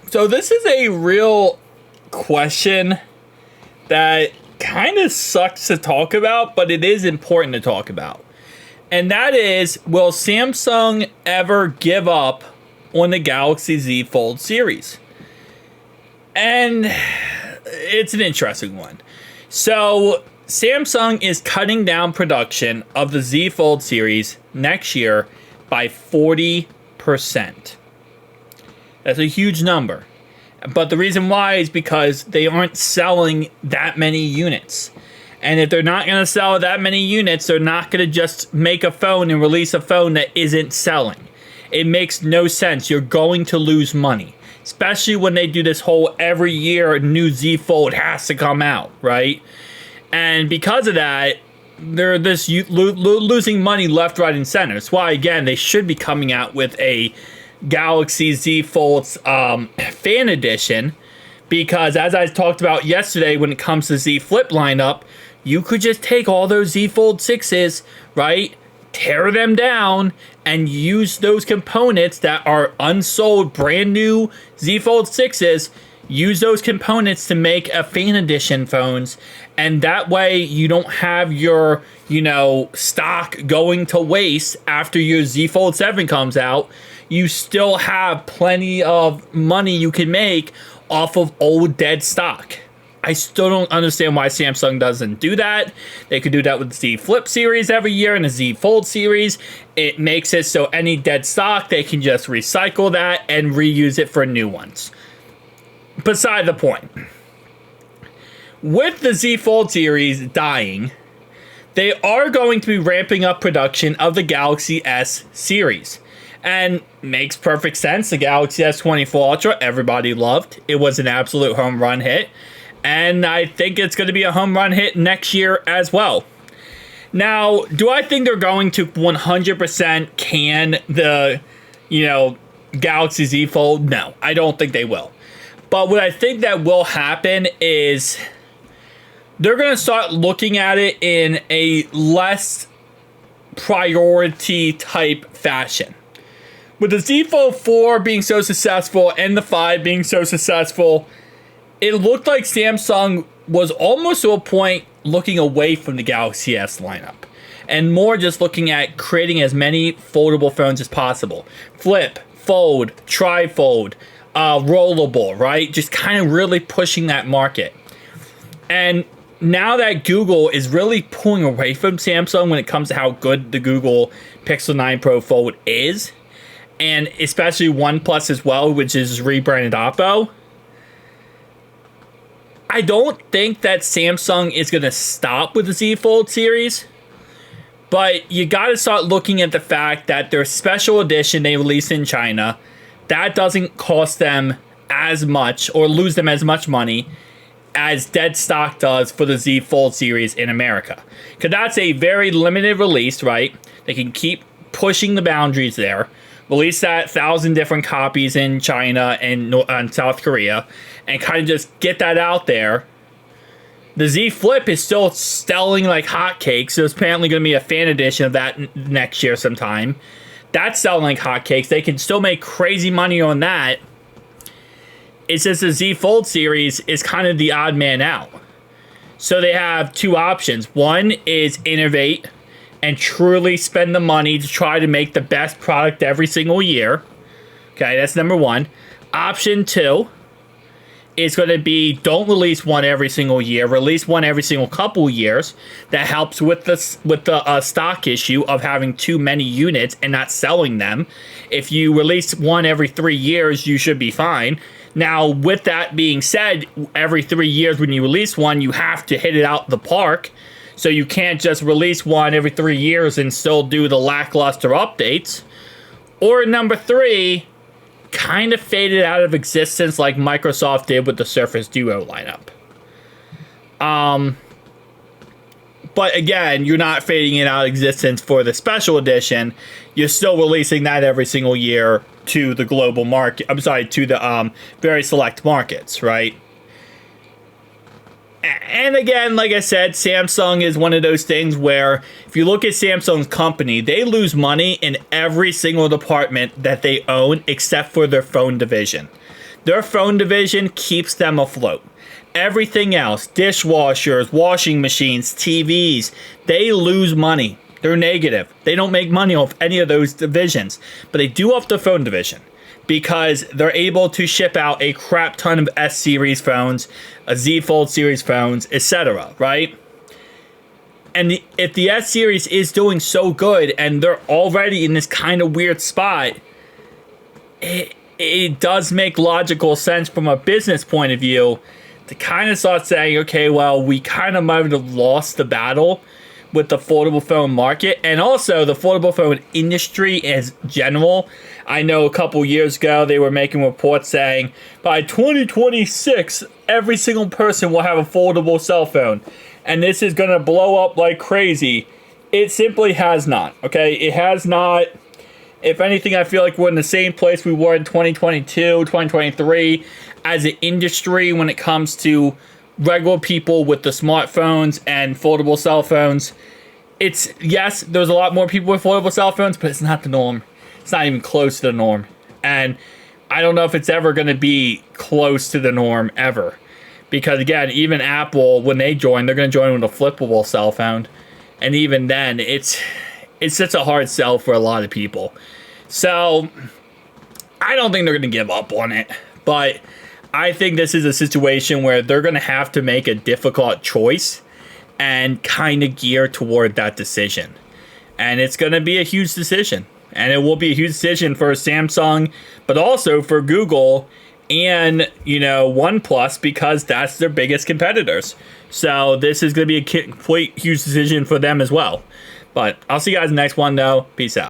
So this is a real question that kind of sucks to talk about, but it is important to talk about. And that is, will Samsung ever give up on the Galaxy Z Fold series? And it's an interesting one. So Samsung is cutting down production of the Z Fold series next year by 40%. That's a huge number. But the reason why is because they aren't selling that many units. And if they're not going to sell that many units, they're not going to just make a phone and release a phone that isn't selling. It makes no sense. You're going to lose money. Especially when they do this whole every year a new Z Fold has to come out, right? And because of that, they're this losing money left, right, and center. That's why, again, they should be coming out with a Galaxy Z Fold fan edition, because as I talked about yesterday, when it comes to Z Flip lineup, you could just take all those Z Fold 6s, right, tear them down, and use those components that are unsold, brand new Z Fold 6s, use those components to make a fan edition phones, and that way you don't have your, stock going to waste after your Z Fold 7 comes out. You still have plenty of money you can make off of old dead stock. I still don't understand why Samsung doesn't do that. They could do that with the Z Flip series every year and the Z Fold series. It makes it so any dead stock, they can just recycle that and reuse it for new ones. Beside the point. With the Z Fold series dying, they are going to be ramping up production of the Galaxy S series. And makes perfect sense. The Galaxy S24 Ultra, everybody loved. It was an absolute home run hit. And I think it's going to be a home run hit next year as well. Now, do I think they're going to 100% can the, Galaxy Z Fold? No, I don't think they will. But what I think that will happen is they're going to start looking at it in a less priority type fashion. With the Z Fold 4 being so successful and the 5 being so successful, it looked like Samsung was almost to a point looking away from the Galaxy S lineup and more just looking at creating as many foldable phones as possible. Flip, fold, trifold, rollable, right? Just kind of really pushing that market. And now that Google is really pulling away from Samsung when it comes to how good the Google Pixel 9 Pro Fold is, and especially OnePlus as well, which is rebranded Oppo, I don't think that Samsung is going to stop with the Z Fold series, but you got to start looking at the fact that their special edition they released in China, that doesn't cost them as much or lose them as much money as dead stock does for the Z Fold series in America. Because that's a very limited release, right? They can keep pushing the boundaries there. Release that 1,000 different copies in China and South Korea and kind of just get that out there. The Z Flip is still selling like hotcakes. There's apparently going to be a fan edition of that next year sometime. That's selling like hotcakes. They can still make crazy money on that. It's just the Z Fold series is kind of the odd man out. So they have two options. One is innovate and truly spend the money to try to make the best product every single year. Okay, that's number one. Option two is going to be don't release one every single year. Release one every single couple years. That helps with the stock issue of having too many units and not selling them. If you release one every 3 years, you should be fine. Now, with that being said, every 3 years when you release one, you have to hit it out the park. So you can't just release one every 3 years and still do the lackluster updates. Or number three, kind of faded out of existence like Microsoft did with the Surface Duo lineup. But again, you're not fading it out of existence for the special edition. You're still releasing that every single year to the global market. I'm sorry, to the very select markets, right? And again, like I said, Samsung is one of those things where if you look at Samsung's company, they lose money in every single department that they own except for their phone division. Their phone division keeps them afloat. Everything else, dishwashers, washing machines, TVs, they lose money. They're negative. They don't make money off any of those divisions, but they do off the phone division because they're able to ship out a crap ton of S series phones, a Z Fold series phones, etc., right? And if the S series is doing so good and they're already in this kind of weird spot, it does make logical sense from a business point of view to kind of start saying, okay, well, we kind of might have lost the battle with the foldable phone market and also the foldable phone industry as general. I know a couple years ago they were making reports saying by 2026 every single person will have a foldable cell phone and this is going to blow up like crazy. It simply has not. Okay, it has not. If anything, I feel like we're in the same place we were in 2022, 2023 as an industry when it comes to regular people with the smartphones and foldable cell phones. It's, yes, there's a lot more people with foldable cell phones, but it's not the norm. It's not even close to the norm. And I don't know if it's ever going to be close to the norm ever. Because again, even Apple, when they join, they're going to join with a flippable cell phone. And even then, it's such a hard sell for a lot of people. So I don't think they're going to give up on it. But I think this is a situation where they're going to have to make a difficult choice and kind of gear toward that decision. And it's going to be a huge decision. And it will be a huge decision for Samsung, but also for Google and, OnePlus, because that's their biggest competitors. So this is going to be a complete huge decision for them as well. But I'll see you guys in the next one, though. Peace out.